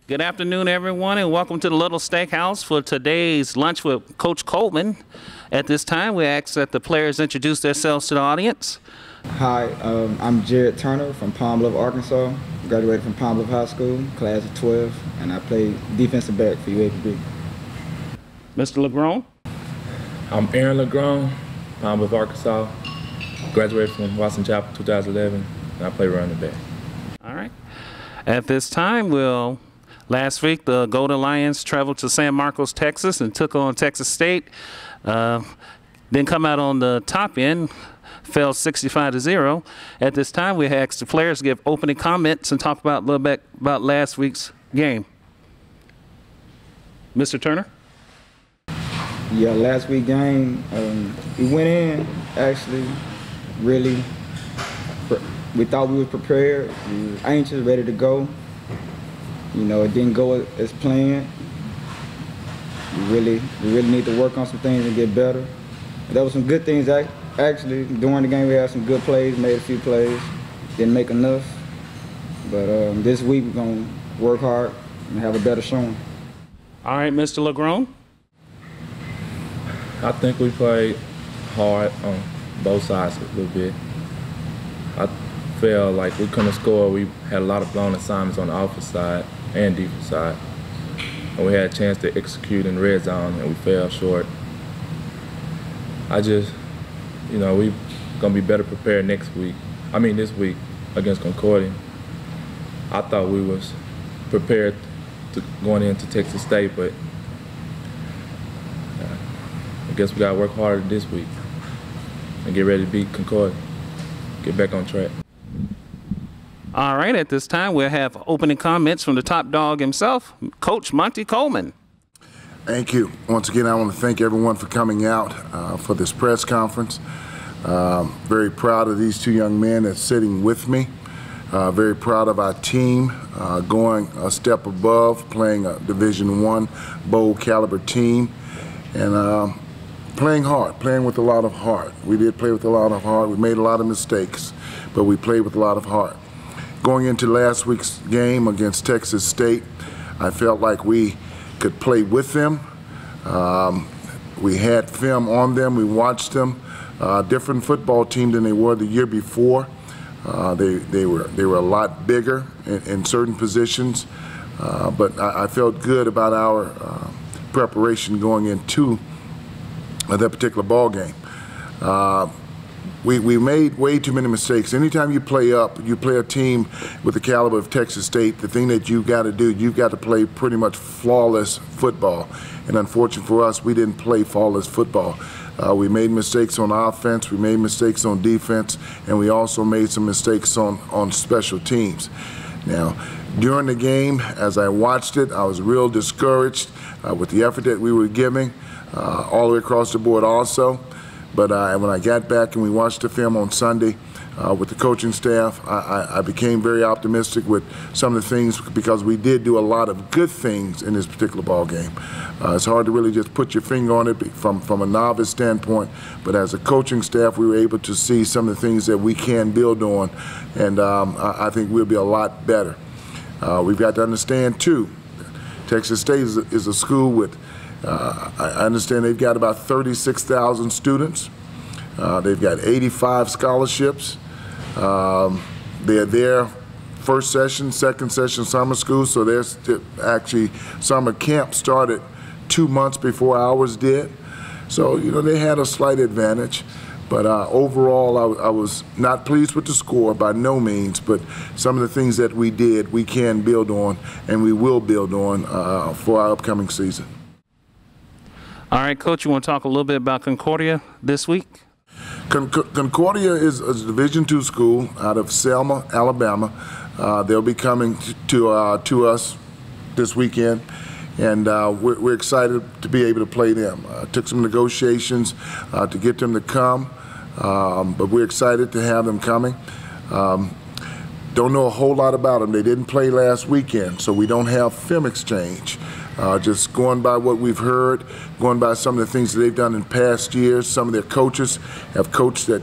Good afternoon, everyone, and welcome to the Little Steakhouse for today's lunch with Coach Coleman. At this time, we ask that the players introduce themselves to the audience. Hi, I'm Jared Turner from Palm Bluff, Arkansas. Graduated from Palm Bluff High School, class of 12, and I play defensive back for UAPB. Mr. LeGrone. I'm Aaron LeGrone, Palm Bluff, Arkansas. Graduated from Watson Chapel 2011, and I play running back. All right. At this time, last week, the Golden Lions traveled to San Marcos, Texas, and took on Texas State. Then come out on the top end, fell 65-0. At this time, we asked the players to give opening comments and talk about a little bit about last week's game. Mr. Turner? Yeah, last week's game, we went in actually really. We thought we were prepared. We were anxious, ready to go. You know, it didn't go as planned. We really need to work on some things and get better. There were some good things actually during the game. We had some good plays, made a few plays, didn't make enough. But this week we're gonna work hard and have a better showing. All right, Mr. LeGrone. I think we played hard on both sides a little bit. I felt like we couldn't score. We had a lot of blown assignments on the offensive side and defense side. And we had a chance to execute in the red zone, and we fell short. We're gonna be better prepared this week against Concordia. I thought we was prepared to going into Texas State, but I guess we gotta work harder this week and get ready to beat Concordia, get back on track. All right, at this time, we'll have opening comments from the top dog himself, Coach Monty Coleman. Thank you. Once again, I want to thank everyone for coming out for this press conference. Very proud of these two young men that's sitting with me. Very proud of our team going a step above, playing a Division I bowl caliber team, and playing hard, playing with a lot of heart. We did play with a lot of heart. We made a lot of mistakes, but we played with a lot of heart. Going into last week's game against Texas State, I felt like we could play with them. We had film on them. We watched them. Different football team than they were the year before. They were a lot bigger in certain positions, but I felt good about our preparation going into that particular ball game. We made way too many mistakes. Anytime you play a team with the caliber of Texas State, the thing that you've got to do, you've got to play pretty much flawless football. And unfortunately for us, we didn't play flawless football. We made mistakes on offense, we made mistakes on defense, and we also made some mistakes on special teams. Now, during the game, as I watched it, I was real discouraged with the effort that we were giving all the way across the board also. But when I got back and we watched the film on Sunday with the coaching staff, I became very optimistic with some of the things because we did do a lot of good things in this particular ball game. It's hard to really just put your finger on it from a novice standpoint, but as a coaching staff, we were able to see some of the things that we can build on, and I think we'll be a lot better. We've got to understand, too, Texas State is a school with I understand they've got about 36,000 students. They've got 85 scholarships. They're there first session, second session summer school, so there's actually summer camp started 2 months before ours did. So, they had a slight advantage. But overall, I was not pleased with the score by no means, but some of the things that we did, we can build on, and we will build on for our upcoming season. All right, Coach, you want to talk a little bit about Concordia this week? Concordia is a Division II school out of Selma, Alabama. They'll be coming to us this weekend, and we're excited to be able to play them. Took some negotiations to get them to come, but we're excited to have them coming. Don't know a whole lot about them. They didn't play last weekend, so we don't have film exchange. Just going by what we've heard, going by some of the things that they've done in past years. Some of their coaches have coached at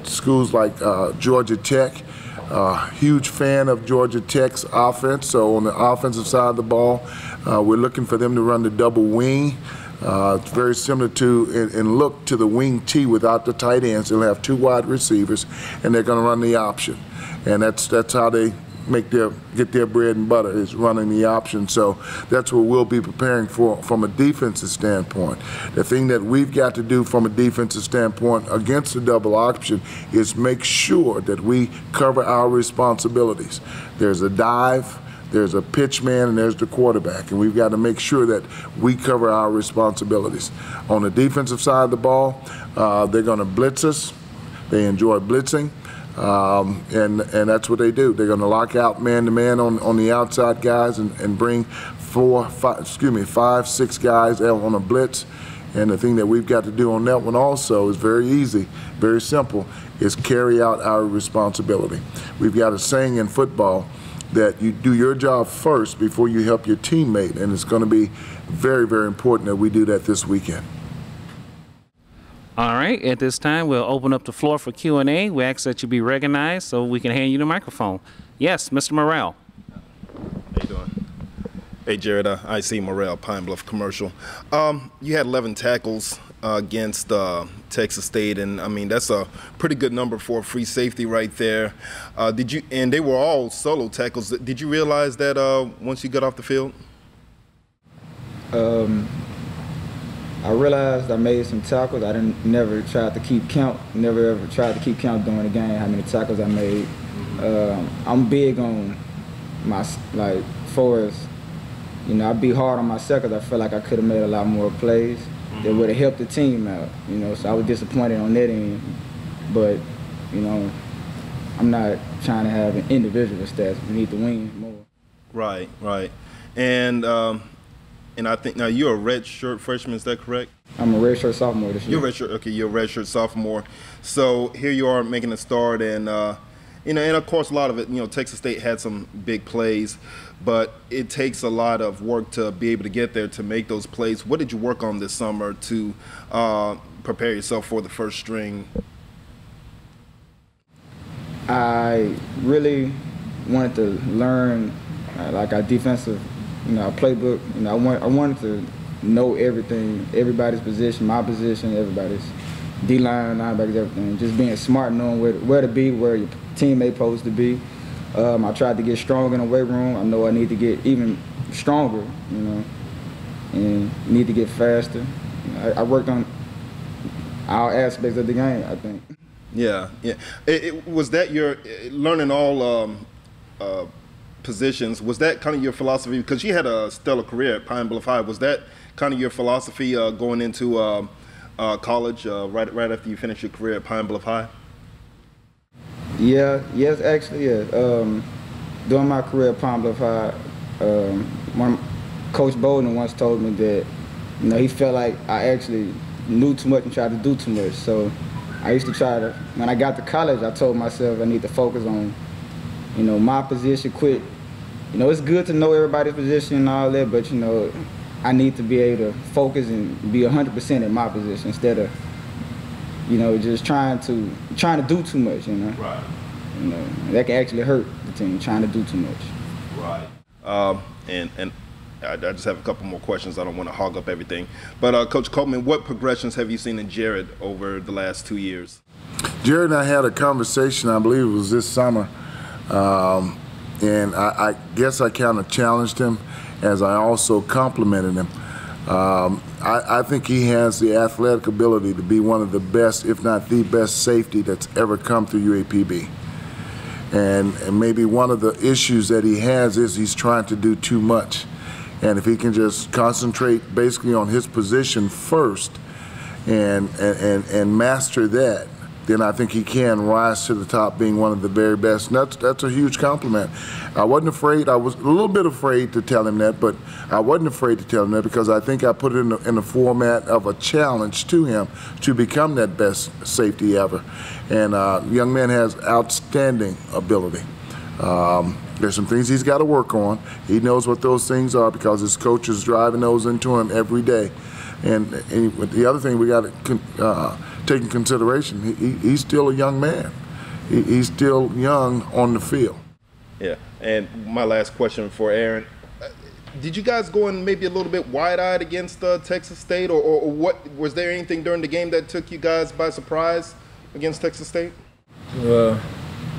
schools like Georgia Tech. Huge fan of Georgia Tech's offense. So on the offensive side of the ball, we're looking for them to run the double wing. It's very similar to and look to the wing T without the tight ends. They'll have 2 wide receivers, and they're going to run the option. And that's how they get their bread and butter, is running the option. So that's what we'll be preparing for from a defensive standpoint. The thing that we've got to do from a defensive standpoint against the double option is make sure that we cover our responsibilities. There's a dive, there's a pitch man, and there's the quarterback, and we've got to make sure that we cover our responsibilities. On the defensive side of the ball, they're going to blitz us. They enjoy blitzing. And that's what they do. They're going to lock out man-to-man on the outside guys and bring 5, 6 guys out on a blitz. And the thing that we've got to do on that one also is very easy, very simple, is carry out our responsibility. We've got a saying in football that you do your job first before you help your teammate, and it's going to be very, very important that we do that this weekend. All right, at this time, we'll open up the floor for Q&A. We ask that you be recognized so we can hand you the microphone. Yes, Mr. Morrell. How you doing? Hey, Jared, I see Morrell, Pine Bluff Commercial. You had 11 tackles against Texas State, and I mean, that's a pretty good number for a free safety right there. And they were all solo tackles. Did you realize that once you got off the field? I realized I made some tackles. I never tried to keep count. Never ever tried to keep count during the game how many tackles I made. I'm big on my far as I be hard on myself because I feel like I could have made a lot more plays that would have helped the team out. So I was disappointed on that end. But I'm not trying to have an individual stats. We need to win more. Right, right, and I think now you're a redshirt freshman, is that correct? I'm a redshirt sophomore this year. You're redshirt, okay. You're a redshirt sophomore. So here you are making a start, and and of course a lot of it. Texas State had some big plays, but it takes a lot of work to be able to get there to make those plays. What did you work on this summer to prepare yourself for the first string? I really wanted to learn like our defensive. Our playbook. I wanted to know everything, everybody's position, my position, everybody's D-line, linebackers, everything. Just being smart, knowing where to be, where your teammate supposed to be. I tried to get strong in the weight room. I know I need to get even stronger, and need to get faster. I worked on all aspects of the game, I think. Yeah, yeah. Was that your learning all positions? Was that kind of your philosophy? Because you had a stellar career at Pine Bluff High. Was that kind of your philosophy going into college right after you finished your career at Pine Bluff High? Yeah, yes, actually, yeah. During my career at Pine Bluff High, Coach Bowden once told me that he felt like I actually knew too much and tried to do too much. So I used to try to, when I got to college, I told myself I need to focus on my position, quit. It's good to know everybody's position and all that, but I need to be able to focus and be 100% in my position instead of, just trying to do too much. Right. That can actually hurt the team, trying to do too much. Right. And I just have a couple more questions. I don't want to hog up everything, but Coach Coleman, what progressions have you seen in Jared over the last 2 years? Jared and I had a conversation, I believe it was this summer. And I guess I kind of challenged him as I also complimented him. I think he has the athletic ability to be one of the best, if not the best safety that's ever come through UAPB. And maybe one of the issues that he has is he's trying to do too much. And if he can just concentrate basically on his position first and master that, then I think he can rise to the top being one of the very best. And that's a huge compliment. I wasn't afraid. I was a little bit afraid to tell him that, but I wasn't afraid to tell him that because I think I put it in the format of a challenge to him to become that best safety ever. And young man has outstanding ability. There's some things he's got to work on. He knows what those things are because his coach is driving those into him every day. And the other thing we got to take in consideration, he's still a young man. he's still young on the field. Yeah, and my last question for Aaron. Did you guys go in maybe a little bit wide-eyed against Texas State, or what? Was there anything during the game that took you guys by surprise against Texas State?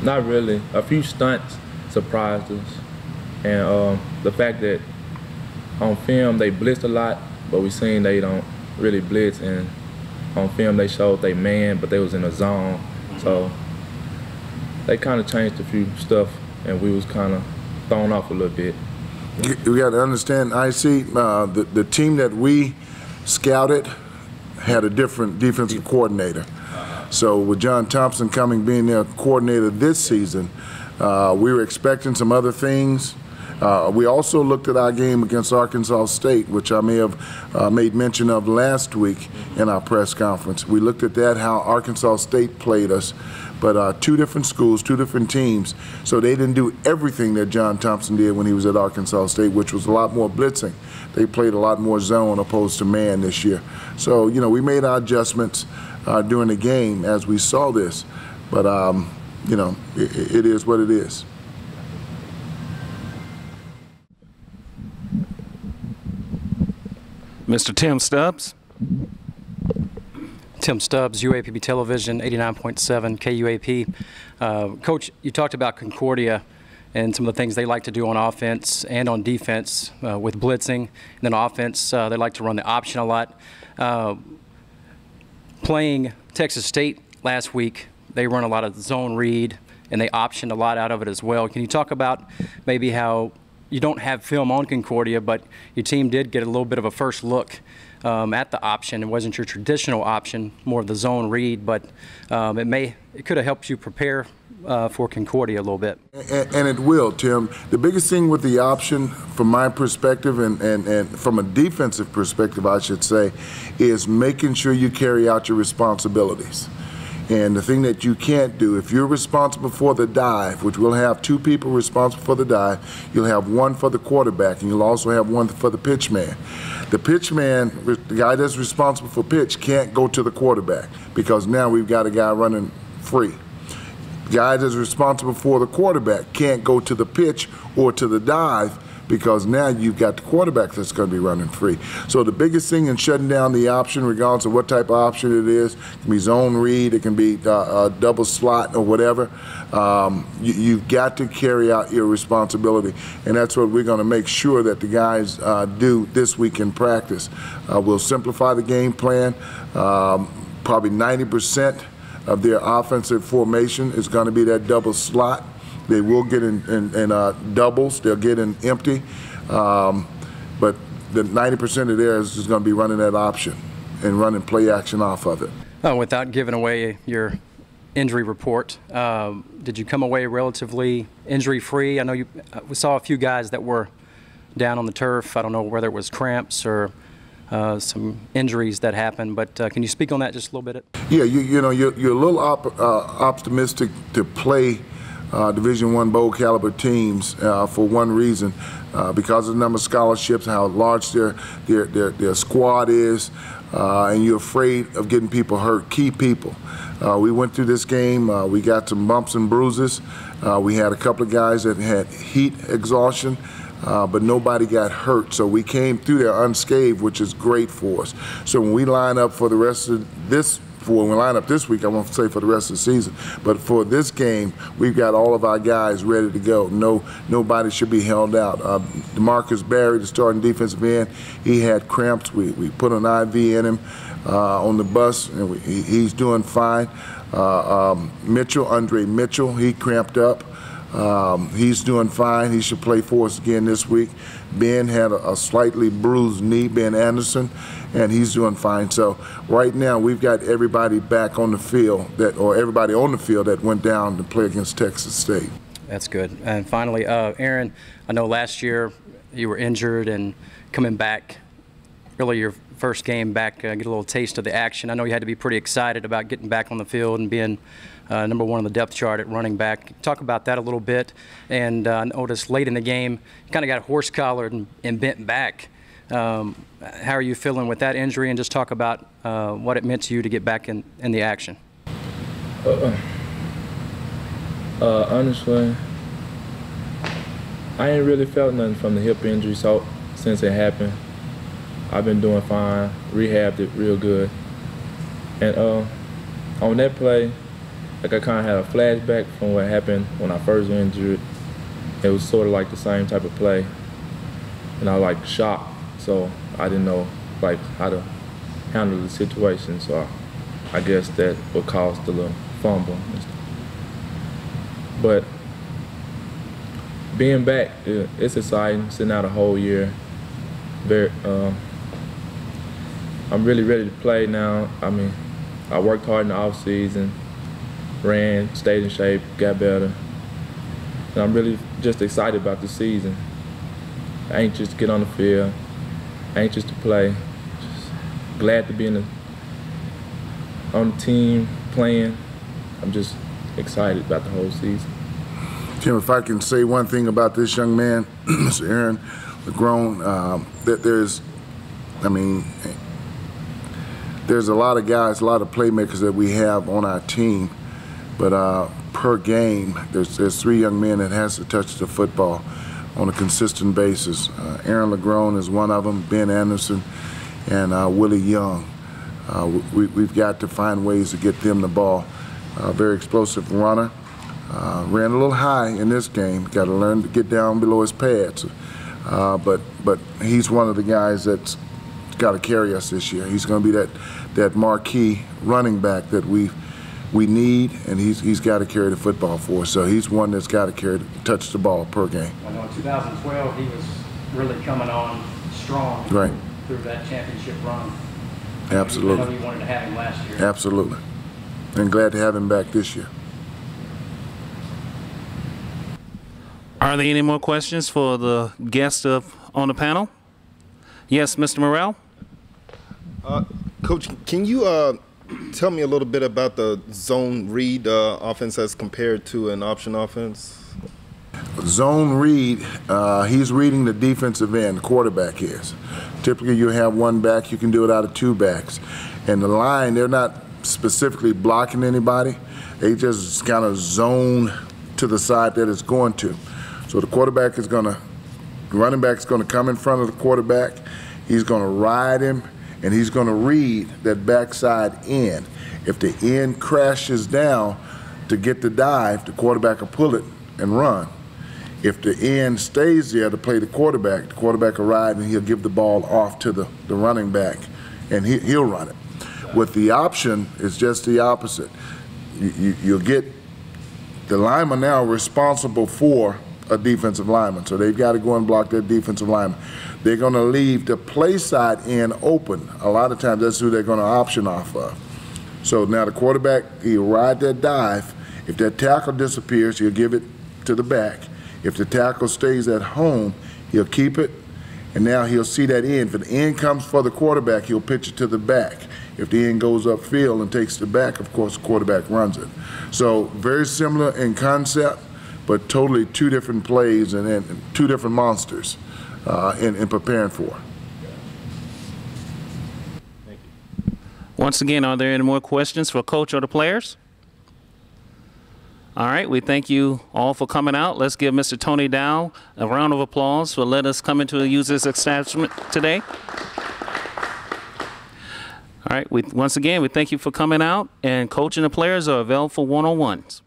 Not really. A few stunts surprised us, and the fact that on film they blitzed a lot, but we seen they don't really blitz, and on film they showed they man, but they was in a zone, so they kind of changed a few stuff, and we was kind of thrown off a little bit. You got to understand, the team that we scouted had a different defensive coordinator. So with John Thompson being their coordinator this season, we were expecting some other things. We also looked at our game against Arkansas State, which I may have made mention of last week in our press conference. We looked at that, how Arkansas State played us. But two different schools, two different teams, so they didn't do everything that John Thompson did when he was at Arkansas State, which was a lot more blitzing. They played a lot more zone opposed to man this year. So, you know, we made our adjustments during the game as we saw this. But, you know, it is what it is. Mr. Tim Stubbs. Tim Stubbs, UAPB Television, 89.7 KUAP. Coach, you talked about Concordia and some of the things they like to do on offense and on defense with blitzing. And then offense, they like to run the option a lot. Playing Texas State last week, they run a lot of zone read, and they optioned a lot out of it as well. Can you talk about maybe how you don't have film on Concordia, but your team did get a little bit of a first look at the option? It wasn't your traditional option, more of the zone read, but it could have helped you prepare for Concordia a little bit. And it will, Tim. The biggest thing with the option, from my perspective, and from a defensive perspective, I should say, is making sure you carry out your responsibilities. And the thing that you can't do, if you're responsible for the dive, which we'll have two people responsible for the dive, you'll have one for the quarterback, and you'll also have one for the pitch man. The pitch man, the guy that's responsible for pitch, can't go to the quarterback because now we've got a guy running free. The guy that's responsible for the quarterback can't go to the pitch or to the dive because now you've got the quarterback that's going to be running free. So the biggest thing in shutting down the option, regardless of what type of option it is, it can be zone read, it can be a double slot or whatever, you've got to carry out your responsibility. And that's what we're going to make sure that the guys do this week in practice. We'll simplify the game plan. Probably 90% of their offensive formation is going to be that double slot. They will get in doubles. They'll get in empty. But the 90% of theirs is going to be running that option and running play action off of it. Without giving away your injury report, did you come away relatively injury-free? I know we saw a few guys that were down on the turf. I don't know whether it was cramps or some injuries that happened, but can you speak on that just a little bit? Yeah, you're a little optimistic to play Division I bowl caliber teams for one reason, because of the number of scholarships, how large their squad is, and you're afraid of getting people hurt, key people. We went through this game, we got some bumps and bruises. We had a couple of guys that had heat exhaustion, but nobody got hurt. So we came through there unscathed, which is great for us. So when we line up for the rest of this, when we line up this week, I won't say for the rest of the season, but for this game, we've got all of our guys ready to go. Nobody should be held out. DeMarcus Barry, the starting defensive end, he had cramps. We put an IV in him on the bus, and he's doing fine. Andre Mitchell, he cramped up. He's doing fine. He should play for us again this week. Ben had a slightly bruised knee, Ben Anderson, and he's doing fine. So right now we've got everybody back on the field everybody on the field that went down to play against Texas State. That's good. And finally, Aaron, I know last year you were injured and coming back, really your first game back, get a little taste of the action. I know you had to be pretty excited about getting back on the field and being number one on the depth chart at running back. Talk about that a little bit. And I noticed late in the game, you kind of got horse collared and bent back. How are you feeling with that injury? And just talk about what it meant to you to get back in the action. Honestly, I ain't really felt nothing from the hip injury since it happened. I've been doing fine, rehabbed it real good. And on that play, like I kind of had a flashback from what happened when I first injured. It was sort of like the same type of play. And I was like shocked, so I didn't know like how to handle the situation. So I guess that what caused the little fumble. But being back, it's exciting. Sitting out a whole year. I'm really ready to play now. I mean, I worked hard in the off season, ran, stayed in shape, got better. And I'm really just excited about the season. Anxious to get on the field, anxious to play. Just glad to be on the team playing. I'm just excited about the whole season. Tim, if I can say one thing about this young man, Mr. Aaron LeGrone, that there's a lot of guys, a lot of playmakers that we have on our team, but per game, there's 3 young men that has to touch the football on a consistent basis. Aaron LeGrone is one of them, Ben Anderson, and Willie Young. We've got to find ways to get them the ball. Very explosive runner. Ran a little high in this game. Got to learn to get down below his pads. But he's one of the guys that's got to carry us this year. He's going to be that marquee running back that we need, and he's got to carry the football for us. So he's one that's got to touch the ball per game. I know in 2012 he was really coming on strong through that championship run. Absolutely. I know you wanted to have him last year. Absolutely. And glad to have him back this year. Are there any more questions for the guest on the panel? Yes, Mr. Morrell? Coach, can you tell me a little bit about the zone read offense as compared to an option offense? Zone read, he's reading the defensive end, the quarterback is. Typically you have one back, you can do it out of 2 backs. And the line, they're not specifically blocking anybody. They just kind of zone to the side that it's going to. So the quarterback is going to, the running back is going to come in front of the quarterback. He's going to ride him, and he's going to read that backside end. If the end crashes down to get the dive, the quarterback will pull it and run. If the end stays there to play the quarterback will ride and he'll give the ball off to the running back, and he'll run it. With the option, it's just the opposite. You'll get the lineman now responsible for a defensive lineman, so they've got to go and block that defensive lineman. They're going to leave the play side end open. A lot of times that's who they're going to option off of. So now the quarterback, he'll ride that dive. If that tackle disappears, he'll give it to the back. If the tackle stays at home, he'll keep it, and now he'll see that end. If the end comes for the quarterback, he'll pitch it to the back. If the end goes upfield and takes the back, of course, the quarterback runs it. So very similar in concept, but totally 2 different plays and 2 different monsters in preparing for. Thank you. Once again, are there any more questions for Coach or the players? All right, we thank you all for coming out. Let's give Mr. Tony Dow a round of applause for letting us come into use this establishment today. All right, once again, we thank you for coming out, and Coach and the players are available for one-on-ones.